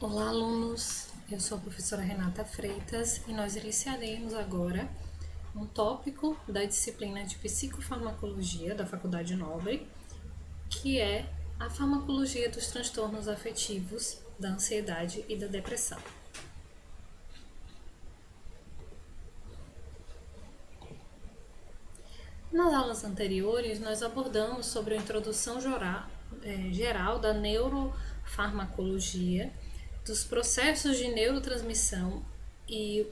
Olá, alunos! Eu sou a professora Renata Freitas e nós iniciaremos agora um tópico da disciplina de Psicofarmacologia da Faculdade Nobre, que é a farmacologia dos transtornos afetivos, da ansiedade e da depressão. Nas aulas anteriores, nós abordamos sobre a introdução geral da neurofarmacologia, dos processos de neurotransmissão e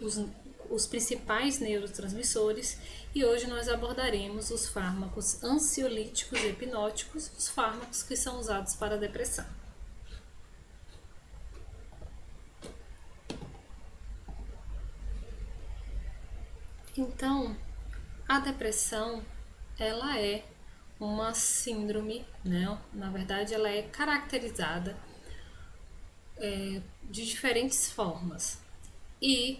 os principais neurotransmissores, e hoje nós abordaremos os fármacos ansiolíticos e hipnóticos, os fármacos que são usados para a depressão. Então, a depressão, ela é uma síndrome, né? Na verdade, ela é caracterizada de diferentes formas. E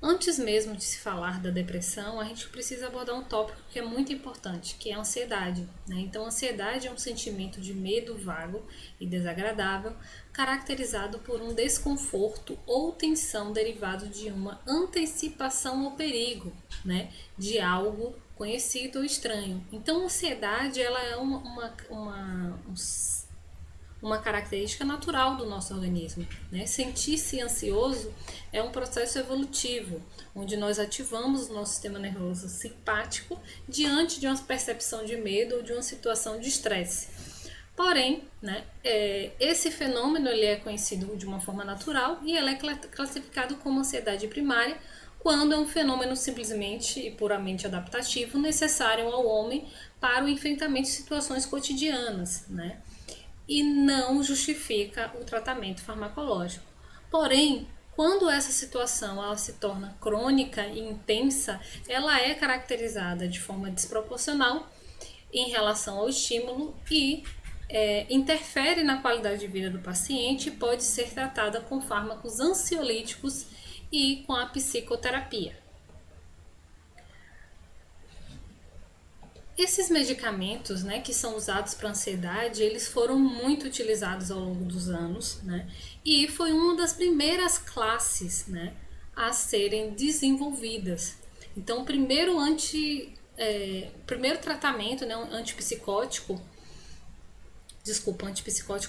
antes mesmo de se falar da depressão, a gente precisa abordar um tópico que é muito importante, que é a ansiedade, né? Então, a ansiedade é um sentimento de medo vago e desagradável, caracterizado por um desconforto ou tensão derivado de uma antecipação ao perigo, né? De algo conhecido ou estranho. Então, a ansiedade ela é uma característica natural do nosso organismo, né? Sentir-se ansioso é um processo evolutivo, onde nós ativamos o nosso sistema nervoso simpático diante de uma percepção de medo ou de uma situação de estresse. Porém, né, esse fenômeno ele é conhecido de uma forma natural e ele é classificado como ansiedade primária quando é um fenômeno simplesmente e puramente adaptativo necessário ao homem para o enfrentamento de situações cotidianas, né? E não justifica o tratamento farmacológico. Porém, quando essa situação ela se torna crônica e intensa, ela é caracterizada de forma desproporcional em relação ao estímulo e interfere na qualidade de vida do paciente e pode ser tratada com fármacos ansiolíticos e com a psicoterapia. Esses medicamentos, né, que são usados para ansiedade, eles foram muito utilizados ao longo dos anos, né, e foi uma das primeiras classes, né, a serem desenvolvidas. Então, o primeiro tratamento, né, antipsicótico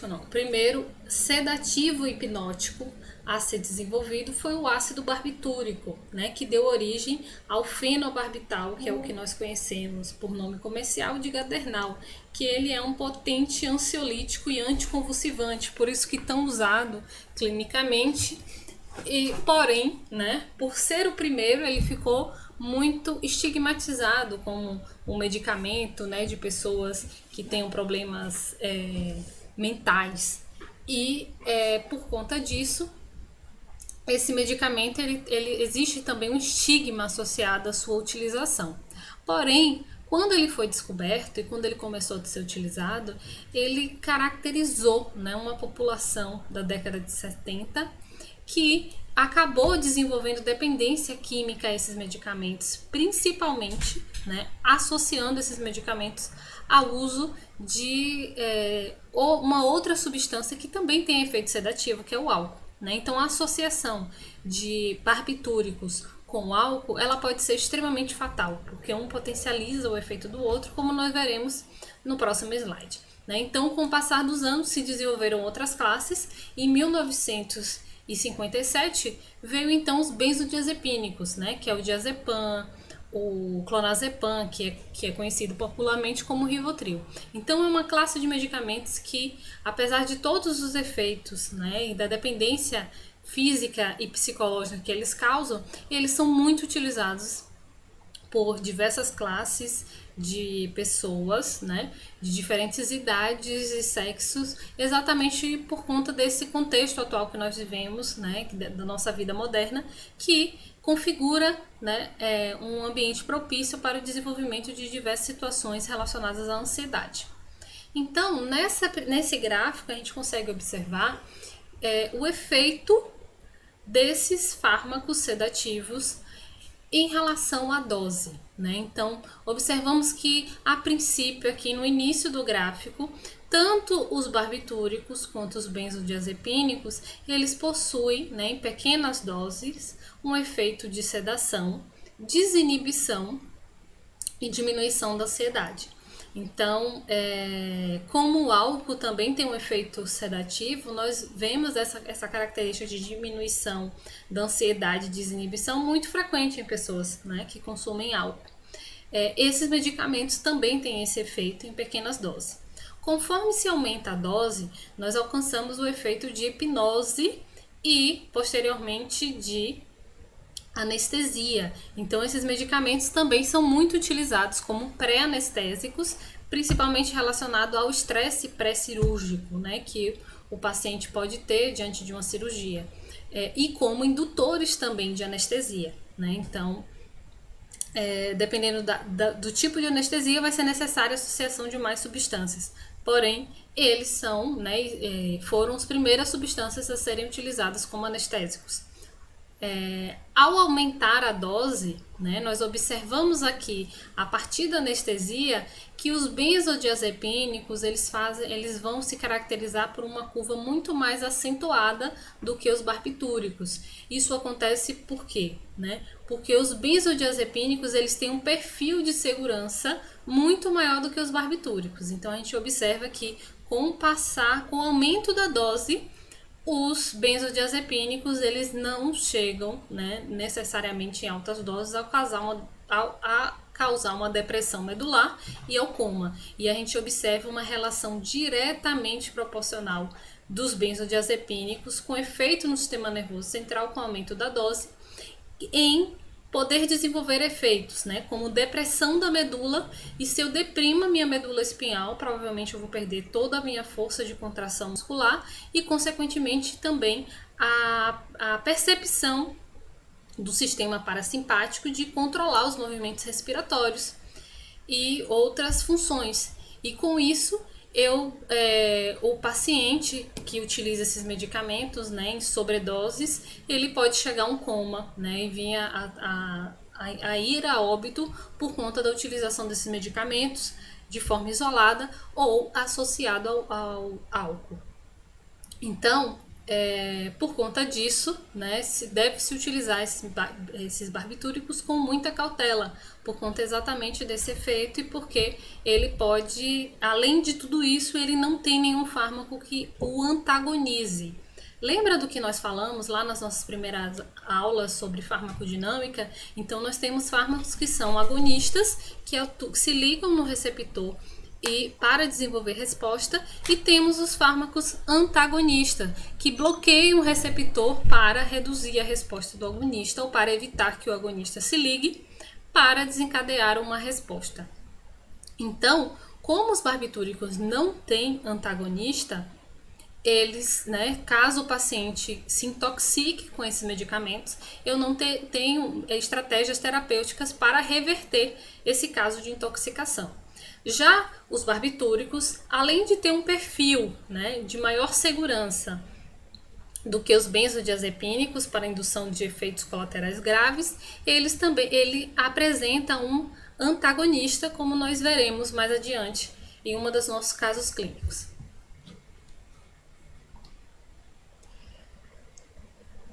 não. O primeiro sedativo hipnótico a ser desenvolvido foi o ácido barbitúrico, né, que deu origem ao fenobarbital, que é o que nós conhecemos por nome comercial de Gadernal, que ele é um potente ansiolítico e anticonvulsivante, por isso que tão usado clinicamente. E, porém, né, por ser o primeiro, ele ficou muito estigmatizado como um medicamento, né, de pessoas que tenham problemas mentais. E por conta disso, esse medicamento ele existe também um estigma associado à sua utilização. Porém, quando ele foi descoberto e quando ele começou a ser utilizado, ele caracterizou, né, uma população da década de 70 que acabou desenvolvendo dependência química a esses medicamentos, principalmente, né, associando esses medicamentos ao uso de uma outra substância que também tem efeito sedativo, que é o álcool, né? Então, a associação de barbitúricos com álcool, ela pode ser extremamente fatal, porque um potencializa o efeito do outro, como nós veremos no próximo slide, né? Então, com o passar dos anos, se desenvolveram outras classes. Em 1957 veio então os benzodiazepínicos, né, que é o diazepam, o clonazepam, que é conhecido popularmente como Rivotril. Então é uma classe de medicamentos que, apesar de todos os efeitos, né, e da dependência física e psicológica que eles causam, eles são muito utilizados por diversas classes de pessoas, né, de diferentes idades e sexos, exatamente por conta desse contexto atual que nós vivemos, né, da nossa vida moderna, que configura, né, um ambiente propício para o desenvolvimento de diversas situações relacionadas à ansiedade. Então, nesse gráfico, a gente consegue observar o efeito desses fármacos sedativos Em relação à dose, né? Então, observamos que a princípio aqui no início do gráfico, tanto os barbitúricos quanto os benzodiazepínicos, eles possuem, né, em pequenas doses, um efeito de sedação, desinibição e diminuição da ansiedade. Então, como o álcool também tem um efeito sedativo, nós vemos essa característica de diminuição da ansiedade e desinibição muito frequente em pessoas, né, que consumem álcool. Esses medicamentos também têm esse efeito em pequenas doses. Conforme se aumenta a dose, nós alcançamos o efeito de hipnose e, posteriormente, de anestesia. Então, esses medicamentos também são muito utilizados como pré-anestésicos, principalmente relacionado ao estresse pré-cirúrgico, né, que o paciente pode ter diante de uma cirurgia, e como indutores também de anestesia, né? Então, dependendo do tipo de anestesia, vai ser necessária a associação de mais substâncias. Porém, eles são, né, foram as primeiras substâncias a serem utilizadas como anestésicos. Ao aumentar a dose, né, nós observamos aqui, a partir da anestesia, que os benzodiazepínicos eles vão se caracterizar por uma curva muito mais acentuada do que os barbitúricos. Isso acontece por quê? Né? Porque os benzodiazepínicos eles têm um perfil de segurança muito maior do que os barbitúricos. Então a gente observa que com o aumento da dose, os benzodiazepínicos eles não chegam, né, necessariamente em altas doses a causar uma depressão medular e ao coma. E a gente observa uma relação diretamente proporcional dos benzodiazepínicos com efeito no sistema nervoso central com o aumento da dose em poder desenvolver efeitos, né, como depressão da medula, e se eu deprimo a minha medula espinhal, provavelmente eu vou perder toda a minha força de contração muscular e, consequentemente, também a percepção do sistema parasimpático de controlar os movimentos respiratórios e outras funções. E com isso, o paciente que utiliza esses medicamentos, né, em sobredoses, ele pode chegar a um coma, né, e vir a ir a óbito por conta da utilização desses medicamentos de forma isolada ou associado ao álcool. Então, por conta disso, né, deve-se utilizar esses barbitúricos com muita cautela, por conta exatamente desse efeito e porque ele pode, além de tudo isso, ele não tem nenhum fármaco que o antagonize. Lembra do que nós falamos lá nas nossas primeiras aulas sobre farmacodinâmica? Então, nós temos fármacos que são agonistas, que se ligam no receptor e para desenvolver resposta, e temos os fármacos antagonistas, que bloqueiam o receptor para reduzir a resposta do agonista ou para evitar que o agonista se ligue para desencadear uma resposta. Então, como os barbitúricos não têm antagonista, eles, né, caso o paciente se intoxique com esses medicamentos, eu não tenho estratégias terapêuticas para reverter esse caso de intoxicação. Já os barbitúricos, além de ter um perfil, né, de maior segurança do que os benzodiazepínicos para indução de efeitos colaterais graves, ele apresenta um antagonista, como nós veremos mais adiante em um dos nossos casos clínicos.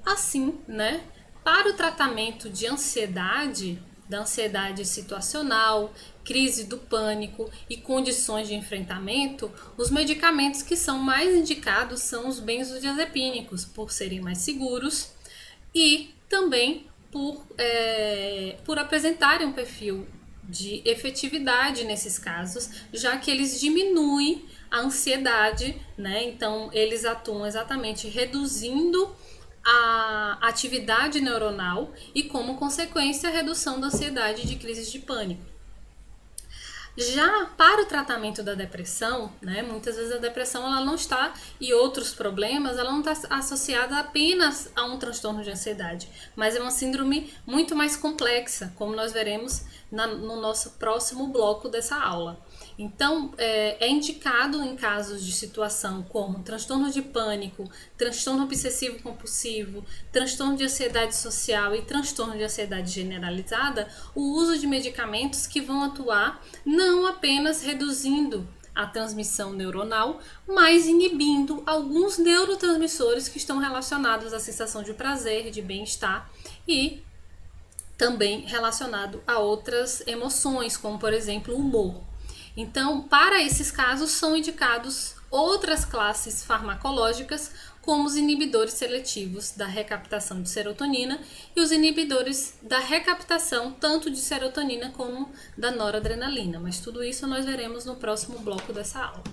Assim, né, para o tratamento de ansiedade, da ansiedade situacional, crise do pânico e condições de enfrentamento, os medicamentos que são mais indicados são os benzodiazepínicos, por serem mais seguros e também por apresentarem um perfil de efetividade nesses casos, já que eles diminuem a ansiedade, né? Então, eles atuam exatamente reduzindo a atividade neuronal e, como consequência, a redução da ansiedade e de crises de pânico. Já para o tratamento da depressão, né, muitas vezes a depressão ela não está, e outros problemas, ela não está associada apenas a um transtorno de ansiedade, mas é uma síndrome muito mais complexa, como nós veremos no nosso próximo bloco dessa aula. Então, é indicado em casos de situação como transtorno de pânico, transtorno obsessivo compulsivo, transtorno de ansiedade social e transtorno de ansiedade generalizada, o uso de medicamentos que vão atuar não apenas reduzindo a transmissão neuronal, mas inibindo alguns neurotransmissores que estão relacionados à sensação de prazer, de bem-estar e também relacionado a outras emoções, como por exemplo o humor. Então, para esses casos são indicados outras classes farmacológicas, como os inibidores seletivos da recaptação de serotonina e os inibidores da recaptação tanto de serotonina como da noradrenalina. Mas tudo isso nós veremos no próximo bloco dessa aula.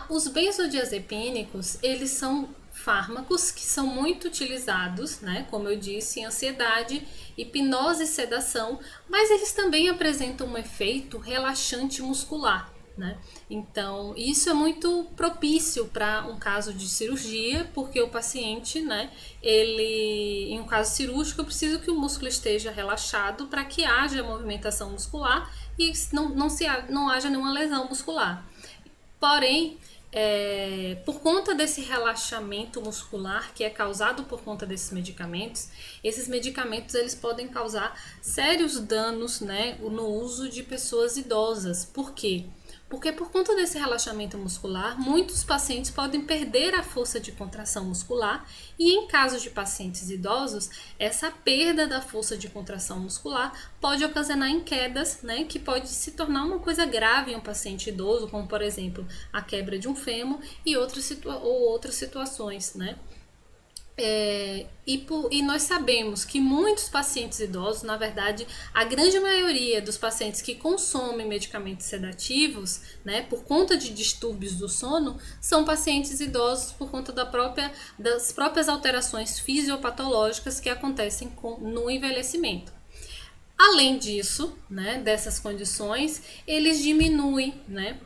Os benzodiazepínicos, eles são fármacos que são muito utilizados, né, como eu disse, em ansiedade, hipnose e sedação, mas eles também apresentam um efeito relaxante muscular, né? Então, isso é muito propício para um caso de cirurgia, porque o paciente, né, em um caso cirúrgico, eu preciso que o músculo esteja relaxado para que haja movimentação muscular e não haja nenhuma lesão muscular. Porém, por conta desse relaxamento muscular que é causado por conta desses medicamentos, esses medicamentos eles podem causar sérios danos, né, no uso de pessoas idosas. Por quê? Porque por conta desse relaxamento muscular, muitos pacientes podem perder a força de contração muscular e em casos de pacientes idosos, essa perda da força de contração muscular pode ocasionar em quedas, né, que pode se tornar uma coisa grave em um paciente idoso, como por exemplo a quebra de um fêmur e outras situações, né? E nós sabemos que muitos pacientes idosos, na verdade, a grande maioria dos pacientes que consomem medicamentos sedativos, né, por conta de distúrbios do sono, são pacientes idosos por conta das próprias alterações fisiopatológicas que acontecem no envelhecimento. Além disso, né, dessas condições, eles diminuem, né,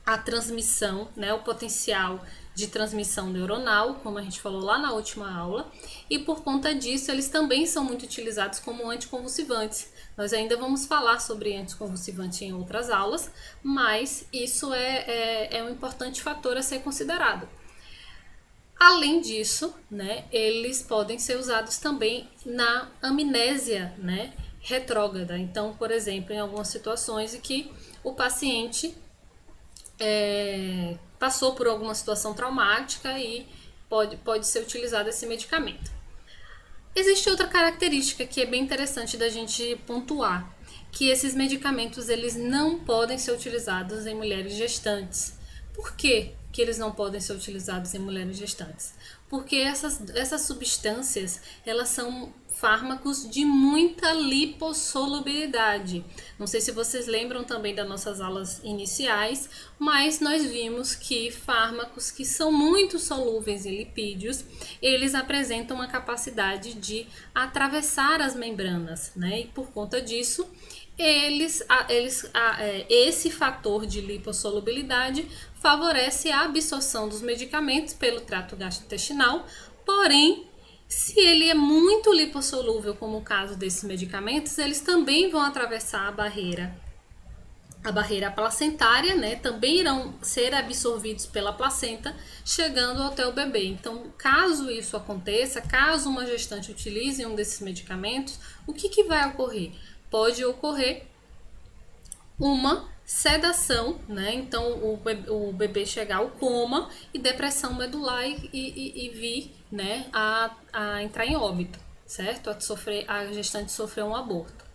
a transmissão, né, o potencial de transmissão neuronal, como a gente falou lá na última aula, e por conta disso eles também são muito utilizados como anticonvulsivantes. Nós ainda vamos falar sobre anticonvulsivante em outras aulas, mas isso é um importante fator a ser considerado. Além disso, né, eles podem ser usados também na amnésia, né, retrógrada. Então, por exemplo, em algumas situações em que o paciente passou por alguma situação traumática e pode ser utilizado esse medicamento. Existe outra característica que é bem interessante da gente pontuar, que esses medicamentos eles não podem ser utilizados em mulheres gestantes. Por quê que eles não podem ser utilizados em mulheres gestantes? Porque essas substâncias, elas são fármacos de muita lipossolubilidade. Não sei se vocês lembram também das nossas aulas iniciais, mas nós vimos que fármacos que são muito solúveis em lipídios, eles apresentam uma capacidade de atravessar as membranas, né? E por conta disso, esse fator de lipossolubilidade favorece a absorção dos medicamentos pelo trato gastrointestinal, porém, se ele é muito lipossolúvel, como o caso desses medicamentos, eles também vão atravessar a barreira placentária, né? Também irão ser absorvidos pela placenta, chegando até o bebê. Então, caso isso aconteça, caso uma gestante utilize um desses medicamentos, o que vai ocorrer? Pode ocorrer uma sedação, né? Então o bebê chegar ao coma e depressão medular e vir, né, a entrar em óbito, certo? A gestante sofrer um aborto.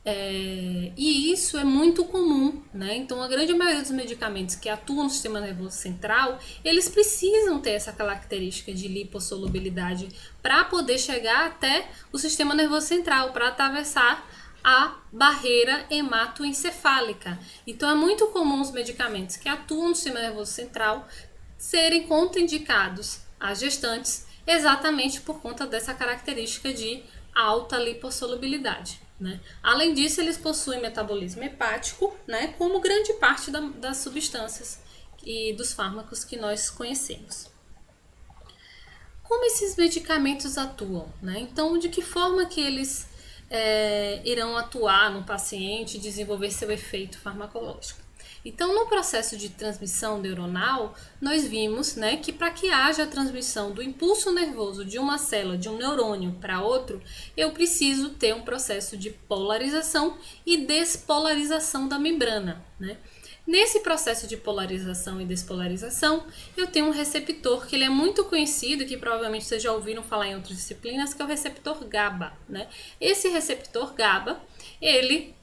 E isso é muito comum, né? Então a grande maioria dos medicamentos que atuam no sistema nervoso central, eles precisam ter essa característica de lipossolubilidade para poder chegar até o sistema nervoso central, para atravessar a barreira hematoencefálica. Então é muito comum os medicamentos que atuam no sistema nervoso central serem contraindicados às gestantes, exatamente por conta dessa característica de alta lipossolubilidade, né? Além disso, eles possuem metabolismo hepático, né, como grande parte das substâncias e dos fármacos que nós conhecemos. Como esses medicamentos atuam, né? Então, de que forma que eles irão atuar no paciente e desenvolver seu efeito farmacológico. Então, no processo de transmissão neuronal, nós vimos, né, que para que haja a transmissão do impulso nervoso de uma célula, de um neurônio para outro, eu preciso ter um processo de polarização e despolarização da membrana, né? Nesse processo de polarização e despolarização, eu tenho um receptor que ele é muito conhecido, que provavelmente vocês já ouviram falar em outras disciplinas, que é o receptor GABA, né? Esse receptor GABA, ele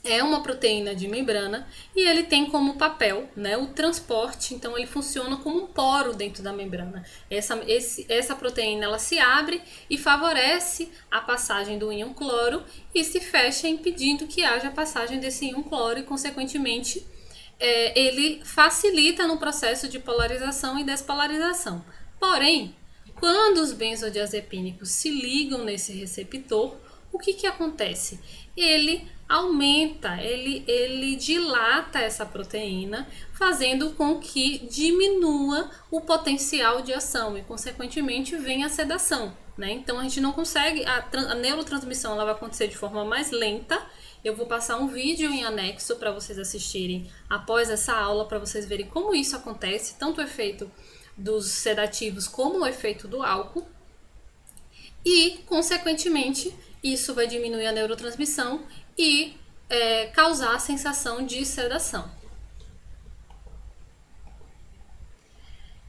é uma proteína de membrana e ele tem como papel, né, o transporte. Então ele funciona como um poro dentro da membrana. Essa proteína ela se abre e favorece a passagem do íon cloro e se fecha impedindo que haja a passagem desse íon cloro e consequentemente ele facilita no processo de polarização e despolarização. Porém, quando os benzodiazepínicos se ligam nesse receptor, o que acontece? Ele aumenta, ele dilata essa proteína, fazendo com que diminua o potencial de ação e, consequentemente, venha a sedação, né? Então, a gente não consegue, a neurotransmissão ela vai acontecer de forma mais lenta. Eu vou passar um vídeo em anexo para vocês assistirem após essa aula, para vocês verem como isso acontece, tanto o efeito dos sedativos como o efeito do álcool. E, consequentemente, isso vai diminuir a neurotransmissão e causar a sensação de sedação.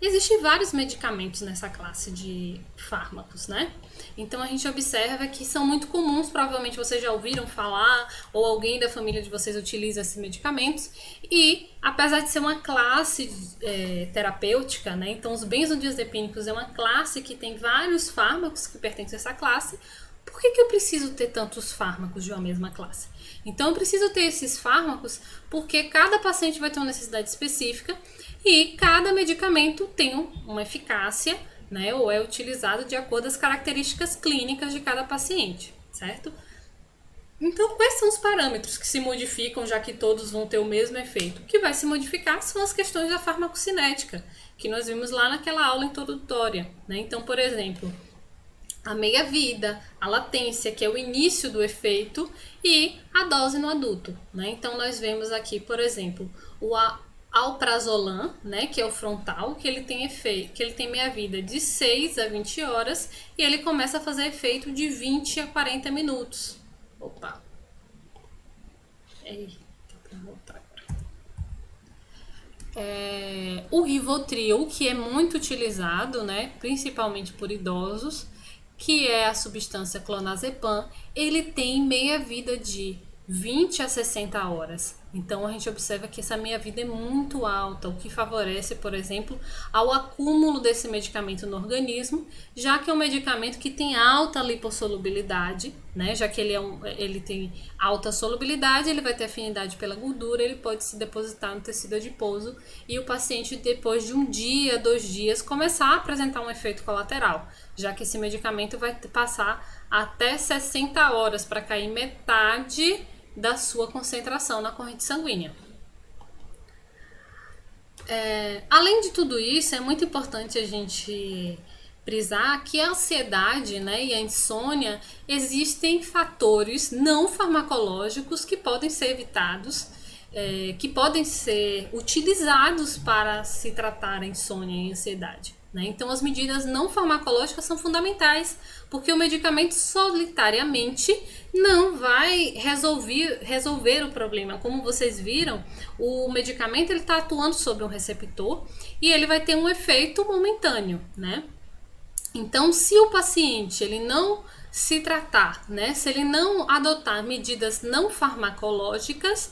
Existem vários medicamentos nessa classe de fármacos, né? Então a gente observa que são muito comuns, provavelmente vocês já ouviram falar, ou alguém da família de vocês utiliza esses medicamentos, e apesar de ser uma classe terapêutica, né? Então os benzodiazepínicos é uma classe que tem vários fármacos que pertencem a essa classe. Por que eu preciso ter tantos fármacos de uma mesma classe? Então eu preciso ter esses fármacos porque cada paciente vai ter uma necessidade específica e cada medicamento tem uma eficácia, né, ou é utilizado de acordo com as características clínicas de cada paciente, certo? Então, quais são os parâmetros que se modificam, já que todos vão ter o mesmo efeito? O que vai se modificar são as questões da farmacocinética, que nós vimos lá naquela aula introdutória, né? Então, por exemplo, a meia-vida, a latência, que é o início do efeito, e a dose no adulto, né? Então, nós vemos aqui, por exemplo, o alprazolam, né, que é o frontal, que ele tem efeito, que ele tem meia-vida de 6 a 20 horas e ele começa a fazer efeito de 20 a 40 minutos. Opa! Eita, pra voltar agora. O Rivotril, que é muito utilizado, né, principalmente por idosos, que é a substância clonazepam, ele tem meia-vida de 20 a 60 horas. Então a gente observa que essa meia-vida é muito alta, o que favorece, por exemplo, ao acúmulo desse medicamento no organismo, já que é um medicamento que tem alta lipossolubilidade, né? Já que ele tem alta solubilidade, ele vai ter afinidade pela gordura, ele pode se depositar no tecido adiposo e o paciente, depois de 1 dia, 2 dias, começar a apresentar um efeito colateral, já que esse medicamento vai passar até 60 horas para cair metade da sua concentração na corrente sanguínea. Além de tudo isso, é muito importante a gente frisar que a ansiedade, né, e a insônia, existem fatores não farmacológicos que podem ser evitados, que podem ser utilizados para se tratar a insônia e a ansiedade, né? Então as medidas não farmacológicas são fundamentais, porque o medicamento solitariamente não vai resolver o problema. Como vocês viram, o medicamento está atuando sobre um receptor e ele vai ter um efeito momentâneo, né? Então, se o paciente ele não se tratar, né, se ele não adotar medidas não farmacológicas,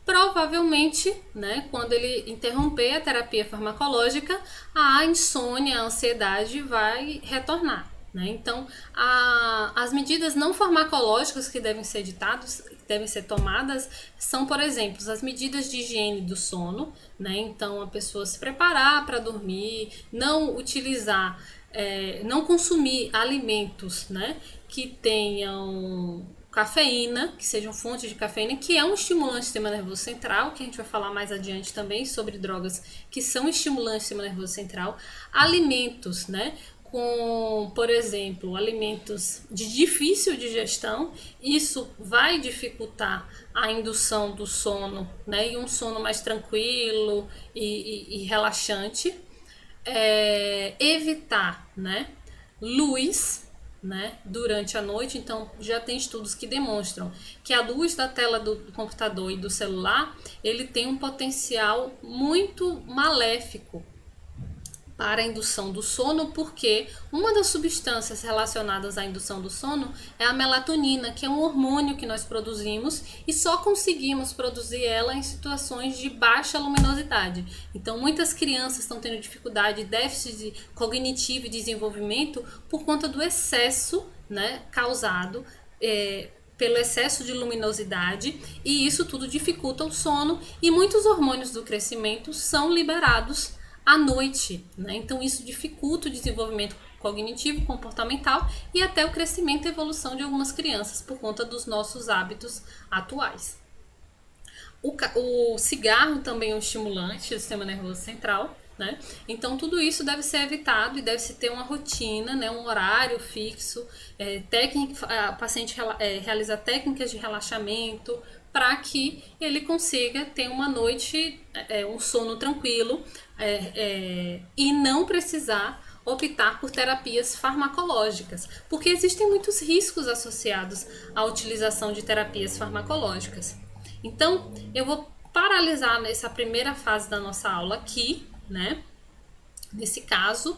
provavelmente, né, quando ele interromper a terapia farmacológica, a insônia, a ansiedade vai retornar, né? Então, as medidas não farmacológicas que devem ser tomadas são, por exemplo, as medidas de higiene do sono, né? Então, a pessoa se preparar para dormir, não utilizar, não consumir alimentos, né, que tenham cafeína, que sejam fontes de cafeína, que é um estimulante do sistema nervoso central, que a gente vai falar mais adiante também sobre drogas que são estimulantes do sistema nervoso central. Alimentos, né, com, por exemplo, alimentos de difícil digestão, isso vai dificultar a indução do sono, né? E um sono mais tranquilo e relaxante. Evitar, né, luz, né, durante a noite. Então já tem estudos que demonstram que a luz da tela do computador e do celular, ele tem um potencial muito maléfico para a indução do sono, porque uma das substâncias relacionadas à indução do sono é a melatonina, que é um hormônio que nós produzimos e só conseguimos produzir ela em situações de baixa luminosidade. Então, muitas crianças estão tendo dificuldade, déficit cognitivo e desenvolvimento por conta do excesso, né, causado pelo excesso de luminosidade, e isso tudo dificulta o sono, e muitos hormônios do crescimento são liberados à noite, né? Então isso dificulta o desenvolvimento cognitivo, comportamental e até o crescimento e evolução de algumas crianças por conta dos nossos hábitos atuais. O cigarro também é um estimulante do sistema nervoso central, né? Então tudo isso deve ser evitado e deve-se ter uma rotina, né? Um horário fixo, o paciente realiza técnicas de relaxamento para que ele consiga ter uma noite, um sono tranquilo, e não precisar optar por terapias farmacológicas, porque existem muitos riscos associados à utilização de terapias farmacológicas. Então, eu vou paralisar nessa primeira fase da nossa aula aqui, né? Nesse caso,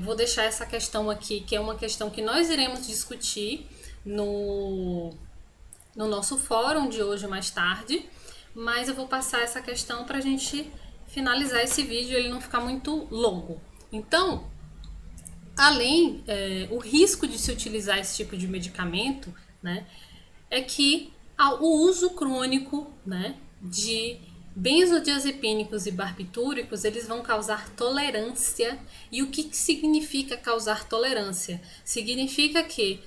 vou deixar essa questão aqui, que é uma questão que nós iremos discutir no nosso fórum de hoje mais tarde, mas eu vou passar essa questão para a gente finalizar esse vídeo e ele não ficar muito longo. Então, além, o risco de se utilizar esse tipo de medicamento, né, é que o uso crônico, né, de benzodiazepínicos e barbitúricos, eles vão causar tolerância. E o que significa causar tolerância? Significa que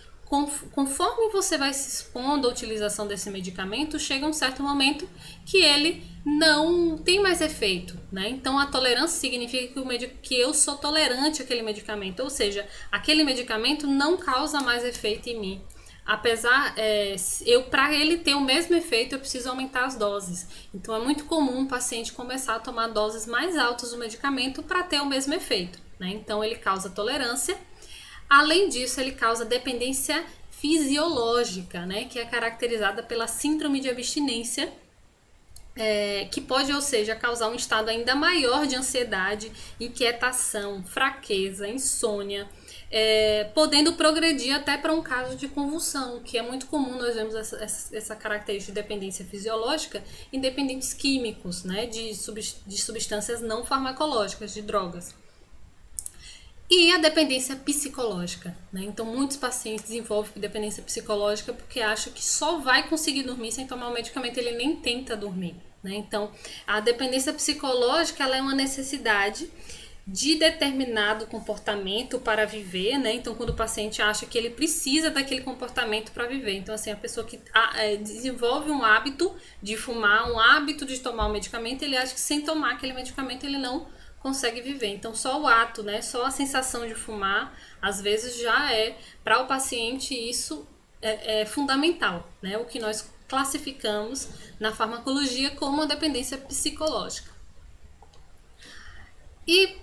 conforme você vai se expondo à utilização desse medicamento, chega um certo momento que ele não tem mais efeito, né? Então a tolerância significa que eu sou tolerante àquele medicamento, ou seja, aquele medicamento não causa mais efeito em mim. Apesar, para ele ter o mesmo efeito, eu preciso aumentar as doses. Então é muito comum um paciente começar a tomar doses mais altas do medicamento para ter o mesmo efeito, né? Então ele causa tolerância. Além disso, ele causa dependência fisiológica, né, que é caracterizada pela síndrome de abstinência, que pode, ou seja, causar um estado ainda maior de ansiedade, inquietação, fraqueza, insônia, podendo progredir até para um caso de convulsão, que é muito comum. Nós vemos essa característica de dependência fisiológica em dependentes químicos, né, de substâncias não farmacológicas, de drogas. E a dependência psicológica, né? Então, muitos pacientes desenvolvem dependência psicológica porque acham que só vai conseguir dormir sem tomar o medicamento, ele nem tenta dormir, né? Então, a dependência psicológica, ela é uma necessidade de determinado comportamento para viver, né? Então, quando o paciente acha que ele precisa daquele comportamento para viver. Então, assim, a pessoa que desenvolve um hábito de fumar, um hábito de tomar o medicamento, ele acha que sem tomar aquele medicamento ele não consegue viver. Então só o ato, né, só a sensação de fumar, às vezes já para o paciente isso é fundamental, né, o que nós classificamos na farmacologia como a dependência psicológica. E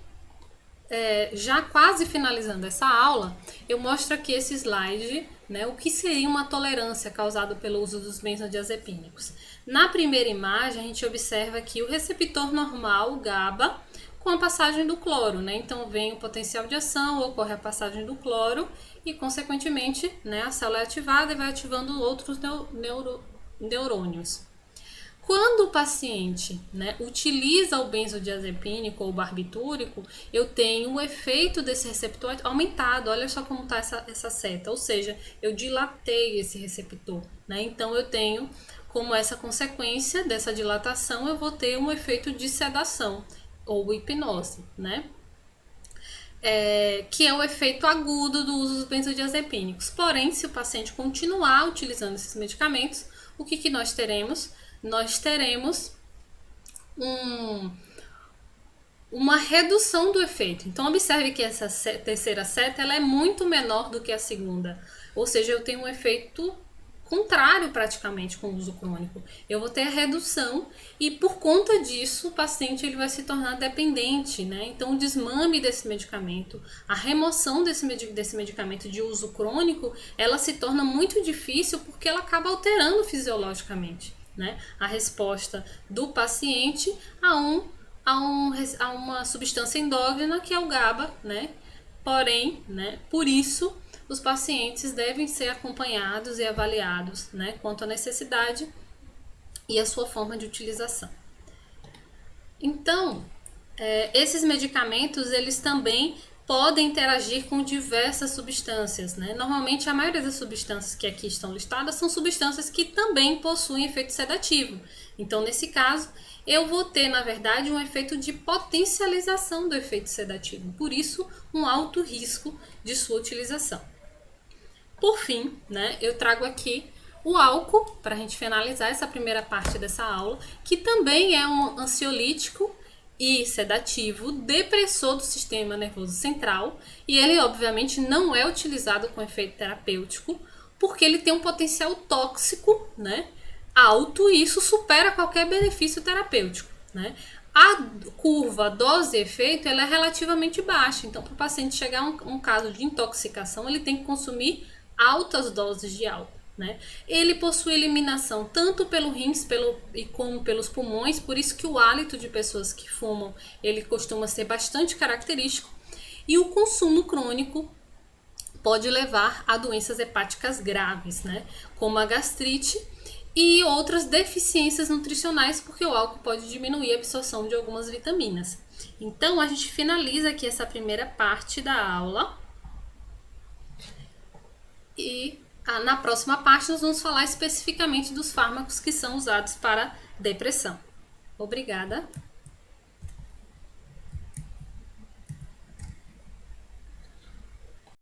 já quase finalizando essa aula, eu mostro aqui esse slide, né, o que seria uma tolerância causada pelo uso dos benzodiazepínicos. Na primeira imagem, a gente observa aqui o receptor normal, o GABA, com a passagem do cloro, né? Então vem o potencial de ação, ocorre a passagem do cloro e, consequentemente, né, a célula é ativada e vai ativando outros neurônios. Quando o paciente, né, utiliza o benzodiazepínico ou barbitúrico, eu tenho o efeito desse receptor aumentado. Olha só como está essa seta, ou seja, eu dilatei esse receptor, né? Então eu tenho, como essa consequência dessa dilatação, eu vou ter um efeito de sedação ou hipnose, né? Que é o efeito agudo do uso dos benzodiazepínicos. Porém, se o paciente continuar utilizando esses medicamentos, o que nós teremos? Nós teremos uma redução do efeito. Então, observe que essa terceira seta ela é muito menor do que a segunda. Ou seja, eu tenho um efeito contrário praticamente com o uso crônico. Eu vou ter a redução e por conta disso o paciente ele vai se tornar dependente, né? Então o desmame desse medicamento, a remoção desse medicamento de uso crônico, ela se torna muito difícil porque ela acaba alterando fisiologicamente, né? A resposta do paciente a uma substância endógena que é o GABA, né? Porém, né, por isso os pacientes devem ser acompanhados e avaliados, né, quanto à necessidade e a sua forma de utilização. Então, esses medicamentos, eles também podem interagir com diversas substâncias, né? Normalmente, a maioria das substâncias que aqui estão listadas são substâncias que também possuem efeito sedativo. Então, nesse caso, eu vou ter, na verdade, um efeito de potencialização do efeito sedativo. Por isso, um alto risco de sua utilização. Por fim, né, eu trago aqui o álcool, para a gente finalizar essa primeira parte dessa aula, que também é um ansiolítico e sedativo, depressor do sistema nervoso central, e ele obviamente não é utilizado com efeito terapêutico, porque ele tem um potencial tóxico, né, alto, e isso supera qualquer benefício terapêutico, né? A curva dose-efeito ela é relativamente baixa, então para o paciente chegar a um caso de intoxicação, ele tem que consumir altas doses de álcool, né? Ele possui eliminação tanto pelo rins como pelos pulmões, por isso que o hálito de pessoas que fumam ele costuma ser bastante característico, e o consumo crônico pode levar a doenças hepáticas graves, né? Como a gastrite e outras deficiências nutricionais, porque o álcool pode diminuir a absorção de algumas vitaminas. Então, a gente finaliza aqui essa primeira parte da aula. E na próxima parte nós vamos falar especificamente dos fármacos que são usados para depressão. Obrigada!